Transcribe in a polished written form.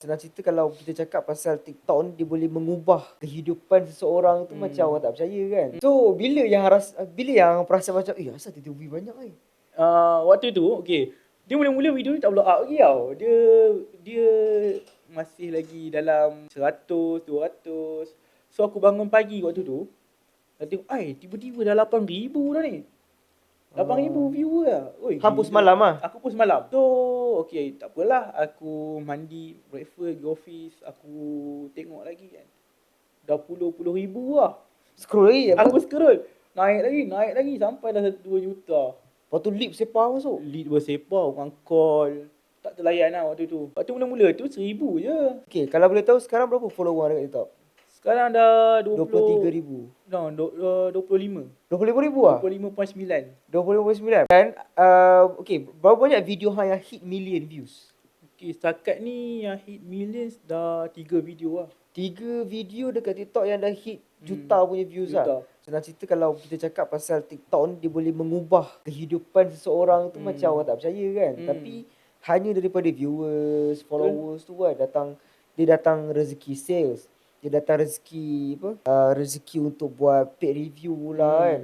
Senang cerita kalau kita cakap pasal TikTok ni dia boleh mengubah kehidupan seseorang tu macam orang tak percaya kan. So bila yang perasan macam asal tiba-tiba view banyak ni? Waktu tu dia mula-mula video ni tak blow up lagi tau. Dia masih lagi dalam 100, 200. So aku bangun pagi waktu tu, tengok tiba-tiba dah 8,000 dah ni. 8,000 viewer lah. Hang post malam lah? Aku post malam. So tak apalah, aku mandi, breakfast, pergi office, aku tengok lagi kan. Dah puluh ribu lah. Scroll lagi apa? Aku scroll. Naik lagi sampai dah 2 juta. Lepas tu lead bersepah masuk? Lead bersepah, orang call. Tak terlayan lah waktu tu. Waktu mula-mula tu 1,000 je. Okay, kalau boleh tahu sekarang berapa follower dekat TikTok? Sekarang dah 23,000. 25. 25,000 lah? 25.9. 25,9. Dan berapa banyak video hang yang hit million views? Setakat ni yang hit millions dah 3 video lah. 3 video dekat TikTok yang dah hit juta punya views lah. Senang cerita kalau kita cakap pasal TikTok ni dia boleh mengubah kehidupan seseorang tu macam orang tak percaya kan. Tapi hanya daripada viewers, followers tu kan dia datang rezeki sales. Dia datang rezeki rezeki untuk buat paid review pula kan.